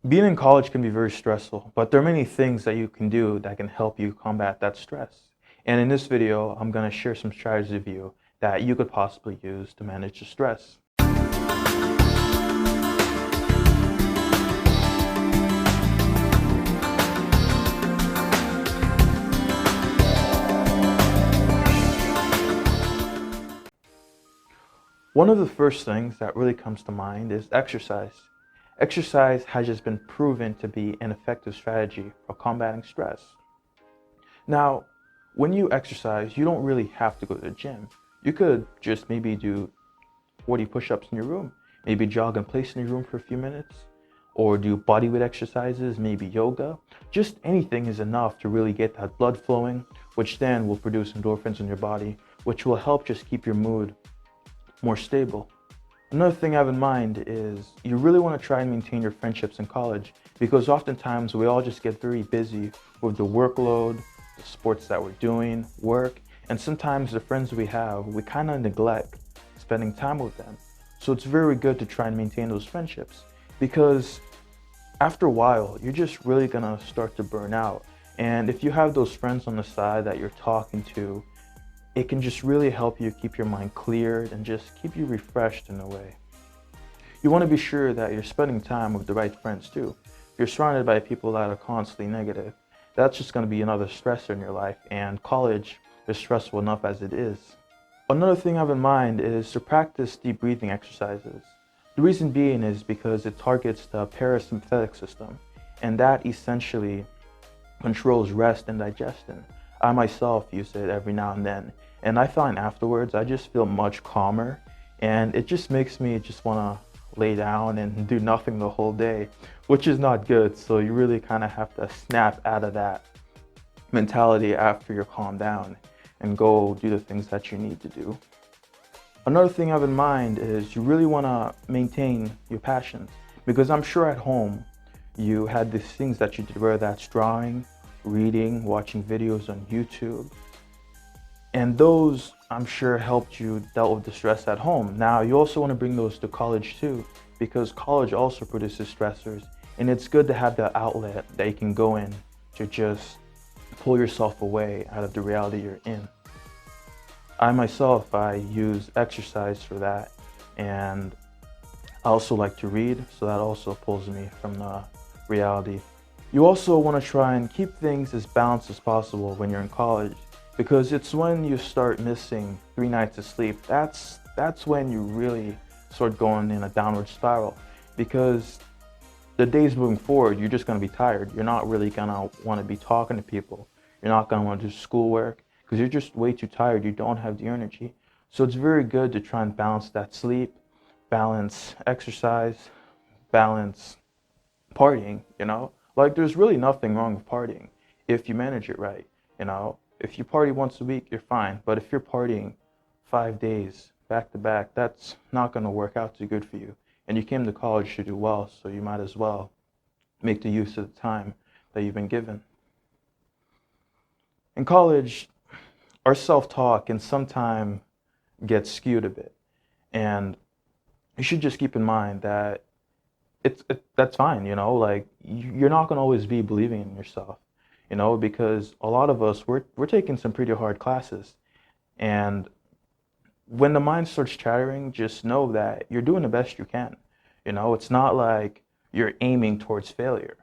Being in college can be very stressful, but there are many things that you can do that can help you combat that stress. And in this video, I'm going to share some strategies with you that you could possibly use to manage the stress. One of the first things that really comes to mind is exercise. Exercise has just been proven to be an effective strategy for combating stress. Now, when you exercise, you don't really have to go to the gym. You could just maybe do 40 push-ups in your room, maybe jog in place in your room for a few minutes, or do bodyweight exercises, maybe yoga. Just anything is enough to really get that blood flowing, which then will produce endorphins in your body, which will help just keep your mood more stable. Another thing I have in mind is you really want to try and maintain your friendships in college, because oftentimes we all just get very busy with the workload, the sports that we're doing, work, and sometimes the friends we have, we kind of neglect spending time with them. So it's very good to try and maintain those friendships, because after a while, you're just really gonna start to burn out. And if you have those friends on the side that you're talking to, it can just really help you keep your mind cleared and just keep you refreshed in a way. You want to be sure that you're spending time with the right friends too. If you're surrounded by people that are constantly negative, that's just going to be another stressor in your life, and college is stressful enough as it is. Another thing I have in mind is to practice deep breathing exercises. The reason being is because it targets the parasympathetic system, and that essentially controls rest and digestion. I myself use it every now and then, and I find afterwards I just feel much calmer, and it just makes me just want to lay down and do nothing the whole day, which is not good. So you really kind of have to snap out of that mentality after you're calmed down and go do the things that you need to do. Another thing I have in mind is you really want to maintain your passions, because I'm sure at home you had these things that you did, whether that's drawing, reading, watching videos on YouTube. And those, I'm sure, helped you deal with the stress at home. Now, you also want to bring those to college too, because college also produces stressors. And it's good to have that outlet that you can go in to just pull yourself away out of the reality you're in. I myself, I use exercise for that. And I also like to read, so that also pulls me from the reality. You also want to try and keep things as balanced as possible when you're in college, because it's when you start missing 3 nights of sleep, that's when you really start going in a downward spiral, because the days moving forward, you're just going to be tired. You're not really going to want to be talking to people. You're not going to want to do schoolwork because you're just way too tired. You don't have the energy. So it's very good to try and balance that sleep, balance exercise, balance partying, Like, there's really nothing wrong with partying if you manage it right, If you party once a week, you're fine. But if you're partying 5 days back to back, that's not going to work out too good for you. And you came to college to do well, so you might as well make the use of the time that you've been given. In college, our self-talk can sometimes get skewed a bit. And you should just keep in mind that that's fine, like you're not going to always be believing in yourself, because a lot of us, we're taking some pretty hard classes, and when the mind starts chattering, just know that you're doing the best you can. It's not like you're aiming towards failure.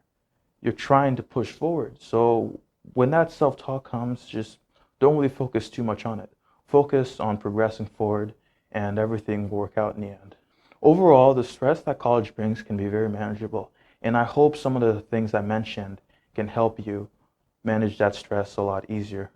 You're trying to push forward. So when that self-talk comes, just don't really focus too much on it. Focus on progressing forward, and everything will work out in the end. Overall, the stress that college brings can be very manageable, and I hope some of the things I mentioned can help you manage that stress a lot easier.